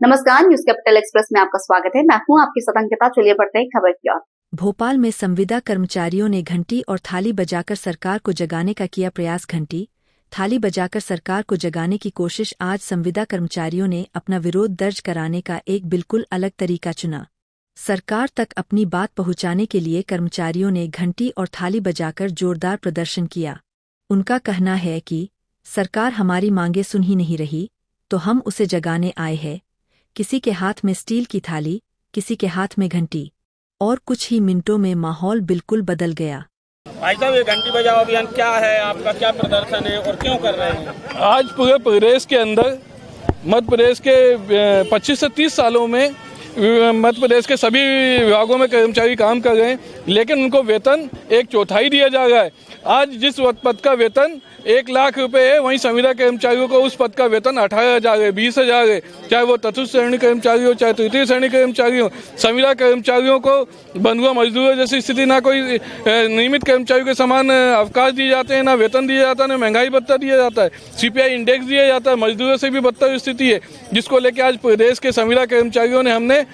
नमस्कार, news capital express में आपका स्वागत है। मैं हूं आपकी सतंकिता। चलिए बढ़ते हैं खबर की ओर। भोपाल में संविदा कर्मचारियों ने घंटी और थाली बजाकर सरकार को जगाने का किया प्रयास। घंटी थाली बजाकर सरकार को जगाने की कोशिश। आज संविदा कर्मचारियों ने अपना विरोध दर्ज कराने का एक बिल्कुल अलग तरीका चुना। सरकार तक अपनी बात पहुंचाने के लिए कर्मचारियों ने घंटी और थाली बजाकर जोरदार प्रदर्शन किया। उनका कहना है कि सरकार हमारी मांगें सुन ही नहीं रही, तो हम उसे जगाने आए हैं। किसी के हाथ में स्टील की थाली, किसी के हाथ में घंटी, और कुछ ही मिनटों में माहौल बिल्कुल बदल गया। भाई साहब, ये घंटी बजाओ अभियान क्या है, आपका क्या प्रदर्शन है और क्यों कर रहे हैं? आज पूरे प्रदेश के अंदर मध्य प्रदेश के 25 से 30 सालों में मध्य प्रदेश के सभी विभागों में कर्मचारी काम कर रहे हैं, लेकिन उनको वेतन 1/4 दिया जा रहा है। आज जिस पद का वेतन 1 लाख रुपए है, वहीं संविदा कर्मचारियों को उस पद का वेतन 18,000 है, 20,000 है। चाहे वो चतुर्थ श्रेणी कर्मचारी हो, चाहे तृतीय श्रेणी कर्मचारी हो। संविदा कर्मचारियों को बंधुआ मजदूरों जैसी स्थिति, ना कोई नियमित कर्मचारियों के समान अवकाश दिए जाते हैं, ना वेतन दिया जाता है, ना महंगाई भत्ता दिया जाता है, CPI इंडेक्स दिया जाता है। मजदूरों से भी बदतर स्थिति है, जिसको लेकर आज प्रदेश के संविदा कर्मचारियों ने हमने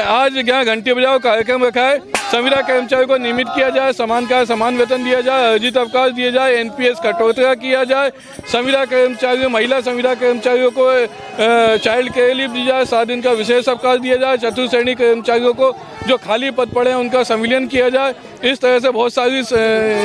आज यहाँ घंटी बजाओ कार्यक्रम रखा है। संविदा कर्मचारियों को नियमित किया जाए, समान कार्य समान वेतन दिया जाए, अर्जित अवकाश दिया जाए, NPS कटौती किया जाए। संविदा कर्मचारियों, महिला संविदा कर्मचारियों को चाइल्ड केयर लीव दी जाए, 7 दिन का विशेष अवकाश दिया जाए। चतुर्थ श्रेणी कर्मचारियों को जो खाली पद पड़े हैं उनका संविलियन किया जाए। इस तरह से बहुत सारी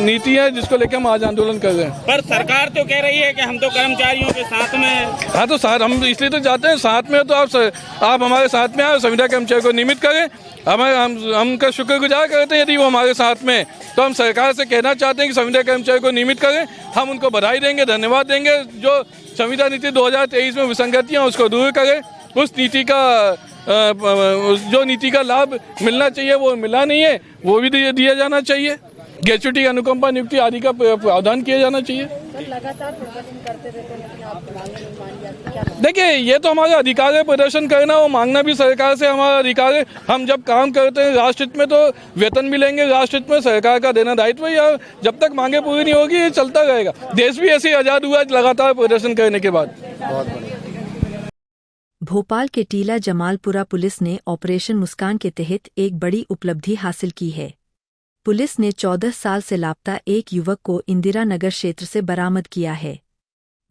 नीति है, जिसको लेकर हम आज आंदोलन कर रहे हैं। पर सरकार तो कह रही है कि हम तो कर्मचारियों के साथ में। हाँ, तो साथ हम इसलिए तो जाते हैं, साथ में तो आप हमारे साथ में आए, संविदा कर्मचारी को नियमित करें। हम उनका शुक्रगुजार करते हैं यदि वो हमारे साथ में। तो हम सरकार से कहना चाहते हैं कि संविदा कर्मचारी को नियमित करें। हम उनको बधाई देंगे, धन्यवाद देंगे। जो संविदा नीति 2023 में विसंगतियाँ उसको दूर करें। उस नीति का जो नीति का लाभ मिलना चाहिए वो मिला नहीं है, वो भी दिया जाना चाहिए। ग्रेच्युटी, अनुकंपा नियुक्ति आदि का प्रावधान किया जाना चाहिए। लगातार प्रदर्शन करते रहते हैं, लेकिन आपकी मांगें नहीं मानी जाती। क्या देखिए, ये तो हमारा अधिकार है प्रदर्शन करना, वो मांगना भी सरकार से हमारा अधिकार है। हम जब काम करते हैं राष्ट्रहित में तो वेतन मिलेंगे, राष्ट्रहित में सरकार का देना दायित्व है। या जब तक मांगे पूरी नहीं होगी ये चलता रहेगा। देश भी ऐसे ही आज़ाद हुआ लगातार प्रदर्शन करने के बाद। भोपाल के टीला जमालपुरा पुलिस ने ऑपरेशन मुस्कान के तहत एक बड़ी उपलब्धि हासिल की है। पुलिस ने 14 साल से लापता एक युवक को इंदिरा नगर क्षेत्र से बरामद किया है।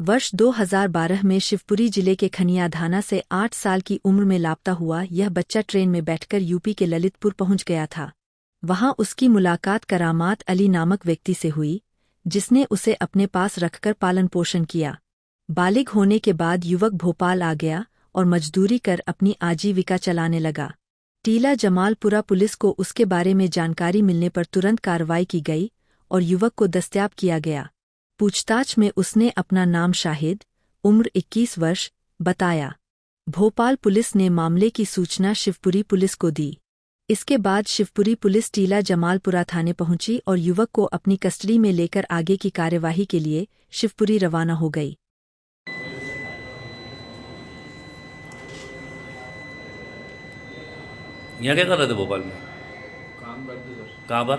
वर्ष 2012 में शिवपुरी जिले के खनियाधाना से 8 साल की उम्र में लापता हुआ यह बच्चा ट्रेन में बैठकर यूपी के ललितपुर पहुंच गया था। वहां उसकी मुलाकात करामात अली नामक व्यक्ति से हुई, जिसने उसे अपने पास रखकर पालन पोषण किया। बालिग होने के बाद युवक भोपाल आ गया और मजदूरी कर अपनी आजीविका चलाने लगा। टीला जमालपुरा पुलिस को उसके बारे में जानकारी मिलने पर तुरंत कार्रवाई की गई और युवक को दस्तयाब किया गया। पूछताछ में उसने अपना नाम शाहिद, उम्र 21 वर्ष बताया। भोपाल पुलिस ने मामले की सूचना शिवपुरी पुलिस को दी। इसके बाद शिवपुरी पुलिस टीला जमालपुरा थाने पहुंची और युवक को अपनी कस्टडी में लेकर आगे की कार्यवाही के लिए शिवपुरी रवाना हो गई। यहाँ क्या कर रहे थे भोपाल में? काम करते सर। कहाँ पर?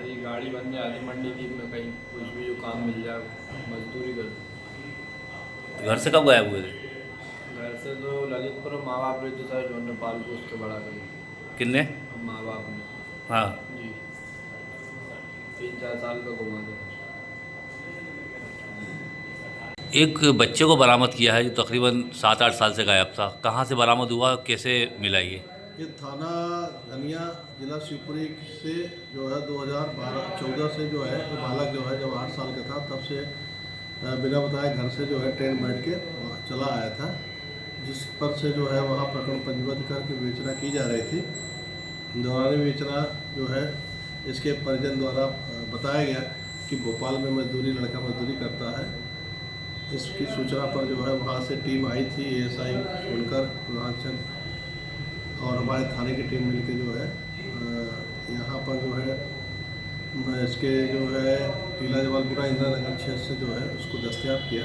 ये गाड़ी बन जाती मंडी की, में कहीं कुछ भी जो काम मिल जाए मजदूरी करते। घर से कब गायब हुए थे? घर से तो ललितपुर माँ बाप रहते सर, जो नेपाल को उसके बड़ा करी। कितने? माँ बाप ने। हाँ जी, 3-4 साल का घुमा थे। एक बच्चे को बरामद किया है जो तकरीबन 7-8 साल से गायब था। कहाँ से बरामद हुआ, कैसे मिला ये थाना धनिया जिला शिवपुरी से जो है 2014 से जो है ये बालक जो है जब 8 साल का था तब से बिना बताए घर से जो है ट्रेन बैठ के चला आया था, जिस पर से जो है वहाँ प्रकरण पंजीबद्ध करके विवेचना की जा रही थी। दौरान विवेचना जो है इसके परिजन द्वारा बताया गया कि भोपाल में लड़का मजदूरी करता है। इसकी सूचना पर जो है वहाँ से टीम आई थी, ASI सुनकर पूर्वांचल और हमारे थाने की टीम मिलकर जो है यहाँ पर जो है इसके जो है टीला जमालपुरा इंदिरा नगर क्षेत्र से जो है उसको दस्तयाब किया।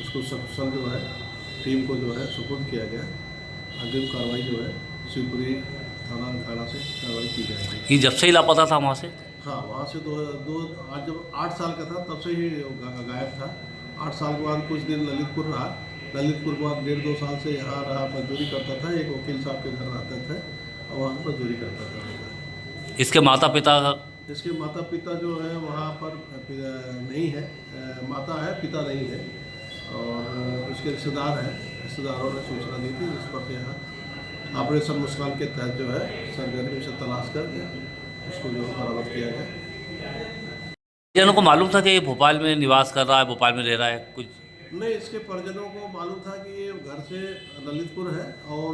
उसको सकुशल जो है टीम को जो है सुपुर्द किया गया। अग्रिम कार्रवाई जो है शिवपुरी थाना से कार्रवाई की जाएगी। ये जब से ही लापता था वहाँ से? हाँ, वहाँ से आज जब 8 साल का था तब से ही गायब था। 8 साल के बाद कुछ दिन ललितपुर रहा। ललितपुर के बाद 1.5-2 साल से यहाँ रहा, मजदूरी करता था। एक वकील साहब के घर रहते थे और वहाँ पर मजदूरी करता था। इसके माता पिता इसके माता पिता जो है वहाँ पर नहीं है, माता है, पिता नहीं है। और उसके रिश्तेदार हैं, रिश्तेदारों ने सूचना दी थी, जिस पर यहाँ ऑपरेशन मुस्कान के तहत जो है सरगर्मी से तलाश कर उसको जो बरामद किया गया। जनों को मालूम था कि ये भोपाल में निवास कर रहा है, भोपाल में रह रहा है? कुछ नहीं, इसके परिजनों को मालूम था कि ये घर से ललितपुर है और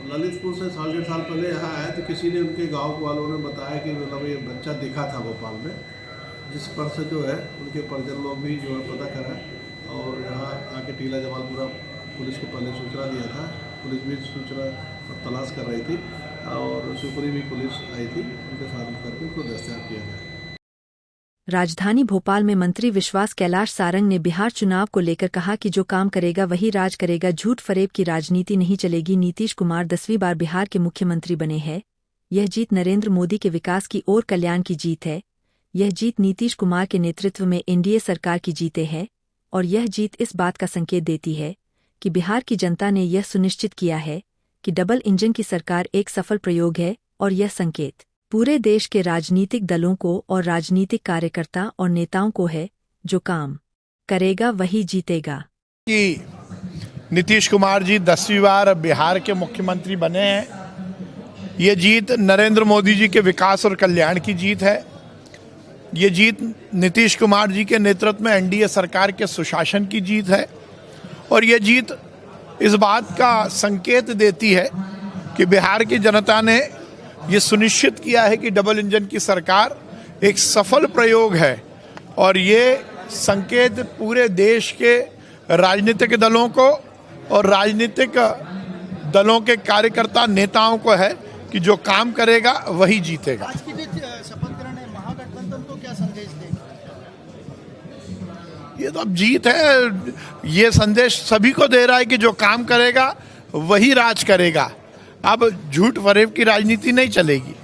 ललितपुर से 1.5 साल पहले यहाँ आया, तो किसी ने उनके गांव वालों ने बताया कि मतलब ये बच्चा दिखा था भोपाल में, जिस पर से जो है उनके परिजन लोग भी जो है पता करा और यहाँ आके टीला जमालपुरा पुलिस को पहले सूचना दिया था। पुलिस भी सूचना पर तलाश कर रही थी और शिवपुरी भी पुलिस आई थी, उनके साथ करके उनको गिरफ्तार किया गया। राजधानी भोपाल में मंत्री विश्वास कैलाश सारंग ने बिहार चुनाव को लेकर कहा कि जो काम करेगा वही राज करेगा, झूठ फरेब की राजनीति नहीं चलेगी। नीतीश कुमार 10वीं बार बिहार के मुख्यमंत्री बने हैं। यह जीत नरेंद्र मोदी के विकास की और कल्याण की जीत है। यह जीत नीतीश कुमार के नेतृत्व में एनडीए सरकार की जीते है और यह जीत इस बात का संकेत देती है कि बिहार की जनता ने यह सुनिश्चित किया है कि डबल इंजन की सरकार एक सफल प्रयोग है और यह संकेत पूरे देश के राजनीतिक दलों को और राजनीतिक कार्यकर्ता और नेताओं को है, जो काम करेगा वही जीतेगा। कि नीतीश कुमार जी 10वीं बार बिहार के मुख्यमंत्री बने हैं। ये जीत नरेंद्र मोदी जी के विकास और कल्याण की जीत है। ये जीत नीतीश कुमार जी के नेतृत्व में एनडीए सरकार के सुशासन की जीत है और ये जीत इस बात का संकेत देती है कि बिहार की जनता ने ये सुनिश्चित किया है कि डबल इंजन की सरकार एक सफल प्रयोग है और ये संकेत पूरे देश के राजनीतिक दलों को और राजनीतिक दलों के कार्यकर्ता नेताओं को है कि जो काम करेगा वही जीतेगा। आज की जो शपथ ग्रहण है, महागठबंधन को क्या संदेश देंगे? ये तो अब जीत है, ये संदेश सभी को दे रहा है कि जो काम करेगा वही राज करेगा। अब झूठ फरेब की राजनीति नहीं चलेगी।